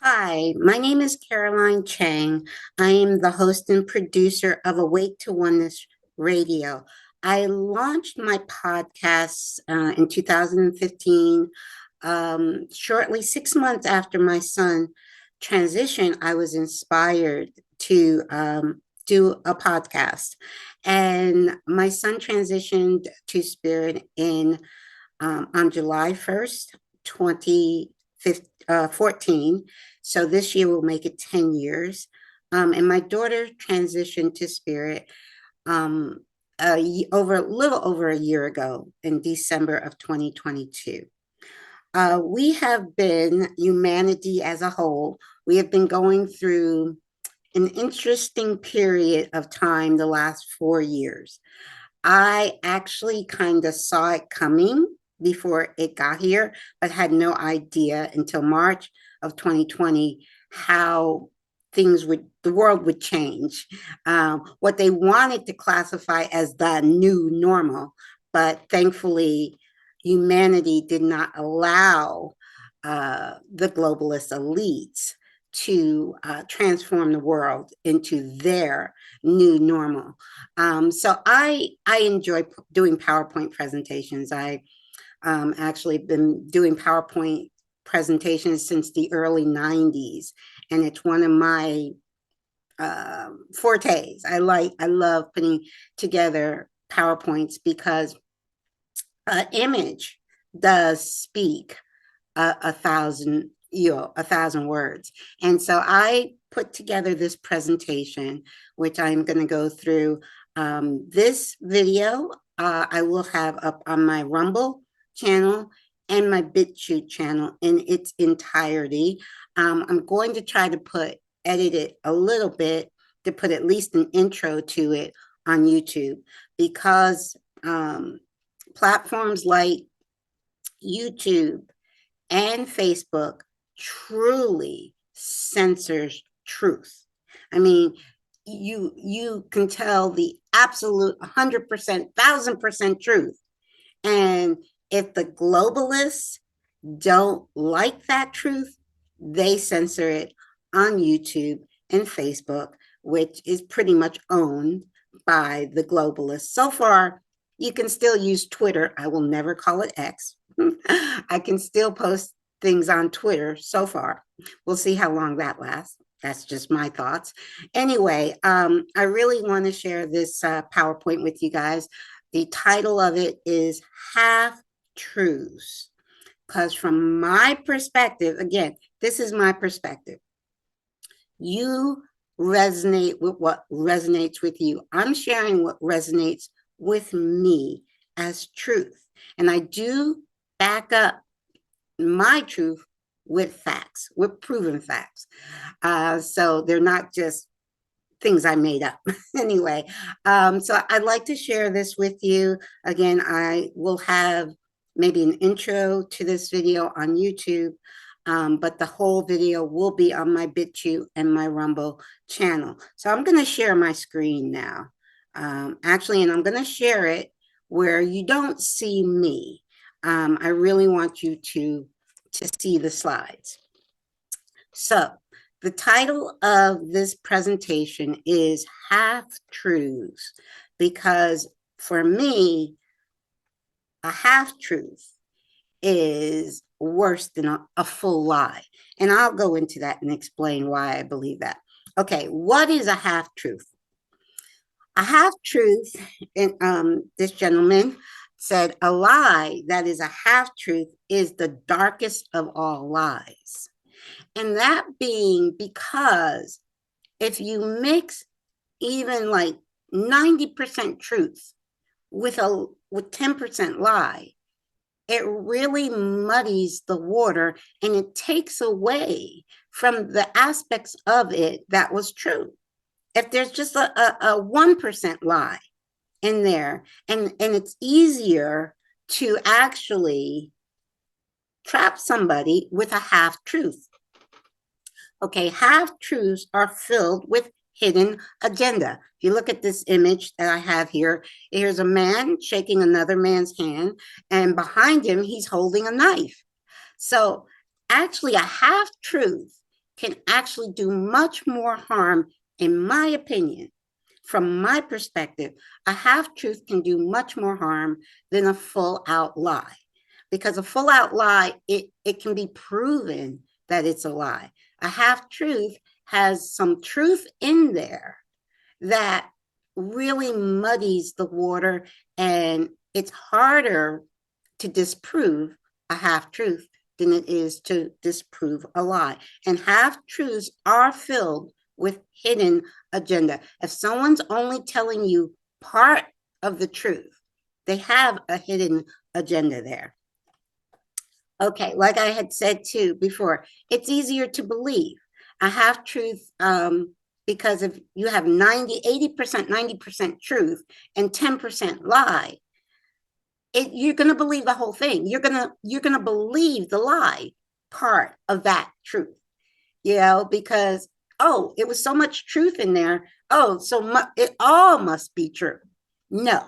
Hi, my name is Caroline Chang. I am the host and producer of Awake to Oneness Radio. I launched my podcast in 2015. Shortly 6 months after my son transitioned, I was inspired to do a podcast. And my son transitioned to Spirit in on July 1st, 2014. So this year will make it 10 years. And my daughter transitioned to Spirit over a little over a year ago in December of 2022. We have been, humanity as a whole, we have been going through an interesting period of time the last 4 years. I actually kind of saw it coming before it got here, but had no idea until March of 2020 how the world would change. What they wanted to classify as the new normal, but thankfully, humanity did not allow the globalist elites to transform the world into their new normal. So I enjoy doing PowerPoint presentations. I actually been doing PowerPoint presentations since the early 90s, and it's one of my fortes. I love putting together PowerPoints because image does speak a thousand words. And so I put together this presentation, which I'm going to go through. This video I will have up on my Rumble channel and my BitChute channel in its entirety. I'm going to try to edit it a little bit to put at least an intro to it on YouTube, because platforms like YouTube and Facebook truly censors truth. I mean, you can tell the absolute 100%, 1,000% truth. And if the globalists don't like that truth, they censor it on YouTube and Facebook, which is pretty much owned by the globalists. So far, you can still use Twitter. I will never call it X. I can still post things on Twitter so far. We'll see how long that lasts. That's just my thoughts. Anyway, I really want to share this PowerPoint with you guys. The title of it is Half Truths. Because from my perspective, again, this is my perspective. You resonate with what resonates with you. I'm sharing what resonates with me as truth. And I do back up my truth with facts, with proven facts. So they're not just things I made up. Anyway, so I'd like to share this with you. Again, I will have maybe an intro to this video on YouTube, but the whole video will be on my BitChute and my Rumble channel. So I'm going to share my screen now. Actually, and I'm going to share it where you don't see me. I really want you to see the slides. So the title of this presentation is Half Truths, because for me, a half truth is worse than a full lie. And I'll go into that and explain why I believe that. Okay, what is a half truth? A half truth, and this gentleman said, a lie that is a half truth is the darkest of all lies. And that being because if you mix even like 90% truth with 10% lie, it really muddies the water and it takes away from the aspects of it that was true. If there's just a 1% lie in there, and it's easier to actually trap somebody with a half truth. Okay, half truths are filled with hidden agenda. If you look at this image that I have here, here's a man shaking another man's hand, and behind him, he's holding a knife. So actually, a half truth can actually do much more harm, in my opinion. From my perspective, a half-truth can do much more harm than a full-out lie. Because a full-out lie, it can be proven that it's a lie. A half-truth has some truth in there that really muddies the water, and it's harder to disprove a half-truth than it is to disprove a lie. And half-truths are filled with hidden agenda. If someone's only telling you part of the truth, they have a hidden agenda there. Okay, like I had said too before, it's easier to believe a half-truth because if you have 80%, 90% truth and 10% lie, you're going to believe the whole thing. You're going to believe the lie part of that truth, because, oh, it was so much truth in there. Oh, it all must be true. No.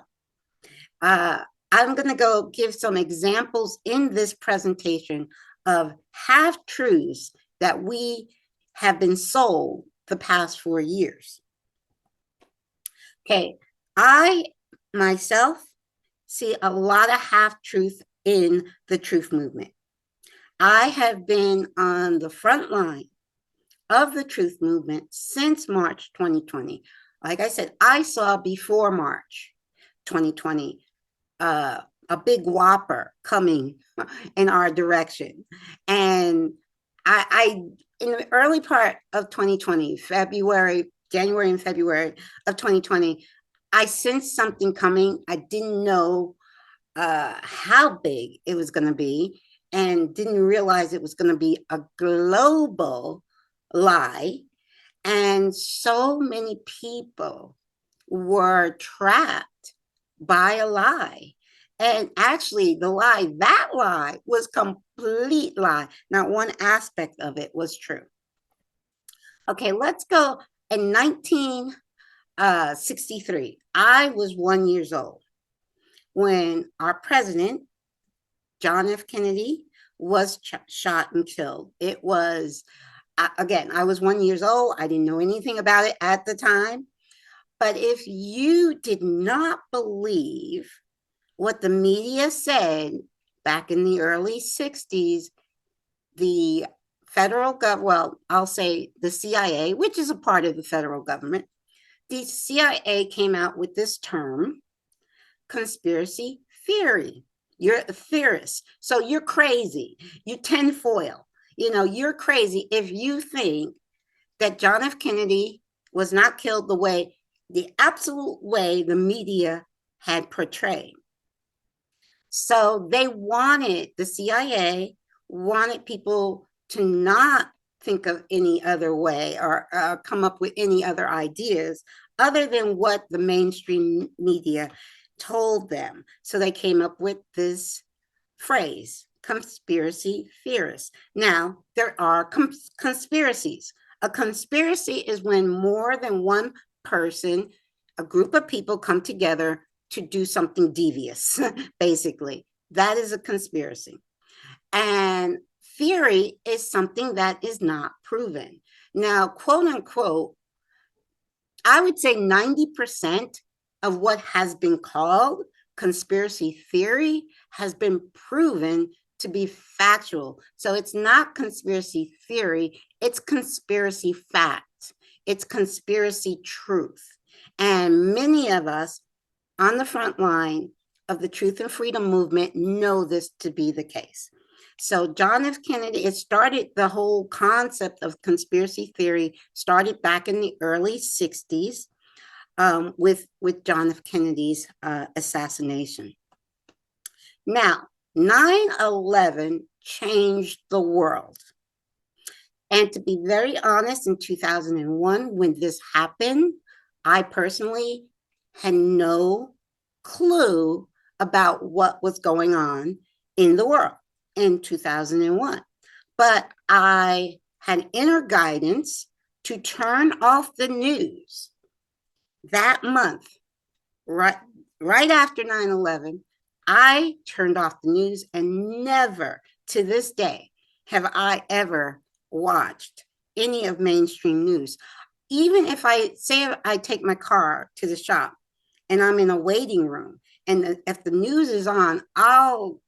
I'm going to go give some examples in this presentation of half-truths that we have been sold the past 4 years. Okay, I myself see a lot of half-truth in the truth movement. I have been on the front line of the truth movement since March 2020. Like I said, I saw before March 2020 a big whopper coming in our direction. And I in the early part of 2020, January and February of 2020, I sensed something coming. I didn't know how big it was going to be, and didn't realize it was going to be a global lie. And so many people were trapped by a lie. And actually, that lie was complete lie. Not one aspect of it was true. Okay, let's go. In 1963, I was 1 year old when our president, John F. Kennedy, was shot and killed. It was, again, I was 1 year old. I didn't know anything about it at the time. But if you did not believe what the media said back in the early 60s, the federal government, well, I'll say the CIA, which is a part of the federal government, the CIA came out with this term, conspiracy theory. You're a theorist, so you're crazy. You tinfoil. You're crazy if you think that John F. Kennedy was not killed the absolute way the media had portrayed. So the CIA wanted people to not think of any other way or come up with any other ideas other than what the mainstream media told them. So they came up with this phrase, conspiracy theorists. Now, there are conspiracies. A conspiracy is when more than one person, a group of people, come together to do something devious, basically. That is a conspiracy. And theory is something that is not proven. Now, quote unquote, I would say 90% of what has been called conspiracy theory has been proven to be factual. So it's not conspiracy theory, it's conspiracy fact. It's conspiracy truth. And many of us on the front line of the truth and freedom movement know this to be the case. So John F. Kennedy, the whole concept of conspiracy theory started back in the early 60s with John F. Kennedy's assassination. Now, 9/11 changed the world. And to be very honest, in 2001, when this happened, I personally had no clue about what was going on in the world in 2001. But I had inner guidance to turn off the news that month, right after 9/11. I turned off the news, and never to this day have I ever watched any of mainstream news. Even if I say I take my car to the shop and I'm in a waiting room, and if the news is on, I'll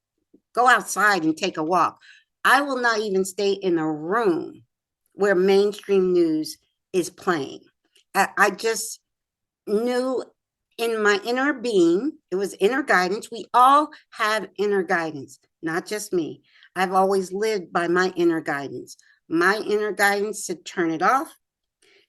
go outside and take a walk. I will not even stay in a room where mainstream news is playing. I just knew in my inner being, it was inner guidance. We all have inner guidance, not just me. I've always lived by my inner guidance. My inner guidance said, turn it off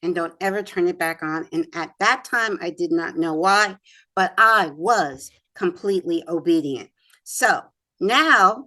and don't ever turn it back on. And at that time, I did not know why, but I was completely obedient. So now